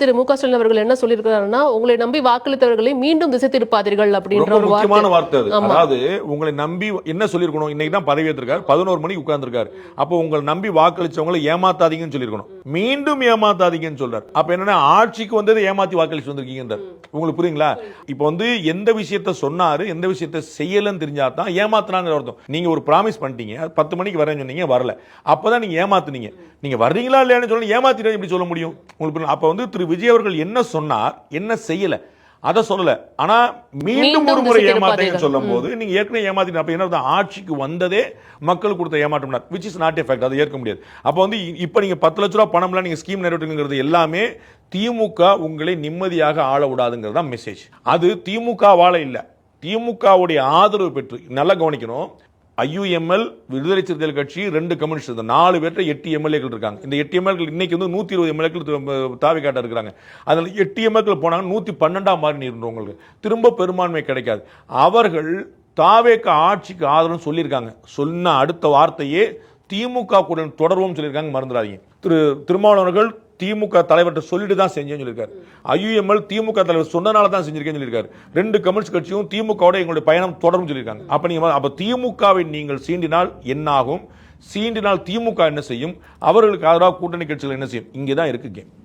திரு மு க ஸ்டாலின் அவர்கள் என்ன சொல்லியிருக்கிறாருன்னா, உங்களை நம்பி வாக்களித்தவர்களை மீண்டும் திசை திருப்பாதீர்கள் அப்படின்ற ஒரு முக்கியமான வார்த்தை அது. அதாவது உங்களை நம்பி என்ன சொல்லிருக்கணும், இன்னைக்கு தான் பதவி ஏற்றிருக்காரு, 11 மணிக்கு உட்கார்ந்துருக்காரு. அப்போ உங்களை நம்பி வாக்களிச்சவங்களை ஏமாத்தாதீங்கன்னு சொல்லிருக்கணும். மீண்டும் ஏமாத்தாதீங்கன்னு சொல்றாரு. அப்ப என்னன்னா ஆட்சிக்கு வந்தது ஏமாத்தி வாக்களிச்சு வந்திருக்கீங்க. உங்களுக்கு புரியுங்களா? இப்ப எந்த விஷயத்த சொன்னாரு, எந்த விஷயத்த செய்யலன்னு தெரிஞ்சாதான் ஏமாத்தினாங்க அர்த்தம். நீங்க ஒரு ப்ராமிஸ் பண்ணிட்டீங்க, 10 மணிக்கு வரேன்னு சொன்னீங்க, வரல. அப்பதான் நீங்க ஏமாத்துனீங்க. நீங்க வர்றீங்களா இல்லையான்னு சொல்லி ஏமாத்திட்டு எப்படி சொல்ல முடியும் உங்களுக்கு? அப்ப திரு விஜய் அவர்கள் என்ன சொன்னார், என்ன செய்யல அத சொல்லல. ஆனா மீண்டும் ஒரு முறை ஏமாத்தீங்கன்னு சொல்லும் போது நீங்க ஏற்கனவே ஏமாத்திட்டு, அப்ப என்ன ஆட்சிக்கு வந்ததே மக்கள் கொடுத்த ஏமாற்றம், which is not a fact. அதை ஏற்க முடியாது. அப்ப இப்ப நீங்க 10 லட்ச ரூபாய் பணம்லாம் நீங்க ஸ்கீம் நிறைவேற்றுங்கிறது எல்லாமே திமுக உங்களை நிம்மதியாக ஆள விடாதுங்கிறது தான் மெசேஜ். அது திமுக வாழ இல்ல, திமுகவுடைய ஆதரவு பெற்று நல்லா கவனிக்கணும். IUML விடுதலை சிறுத்தைகள் கட்சி 2 கம்யூனிஸ்ட் 4 பேர்ட்ட 8 எம்எல்ஏக்கள் இருக்காங்க. இந்த 8 எம்எல்ஏக்கள் இன்னைக்கு 120 எம்எல்ஏக்கள் தாவி காட்ட இருக்காங்க. அதனால 8 எம்எல்ஏக்கள் போனாங்க 112ஆம் மாதிரி இருந்தவங்களுக்கு திரும்ப பெரும்பான்மை கிடைக்காது. அவர்கள் தாவேக ஆட்சிக்கு ஆதரவு சொல்லியிருக்காங்க. சொன்ன அடுத்த வார்த்தையே திமுக கூட தொடர்வோம் சொல்லியிருக்காங்க, மறந்துடாதீங்க. திருமாவளவர்கள் திமுக தலைவர்கிட்ட சொல்லிட்டு தான் செஞ்சேன்னு சொல்லியிருக்காரு. IUML திமுக தலைவர் சொன்னனால தான் செஞ்சிருக்கேன்னு சொல்லியிருக்காரு. 2 கம்யூனிஸ்ட் கட்சியும் திமுகவோட எங்களுடைய பயணம் தொடரும் சொல்லியிருக்காங்க. அப்ப திமுகவை நீங்கள் சீண்டினால் என்ன ஆகும், சீண்டினால் திமுக என்ன செய்யும், அவர்களுக்கு ஆதரவாக கூட்டணி கட்சிகள் என்ன செய்யும், இங்கேதான் இருக்கு கேம்.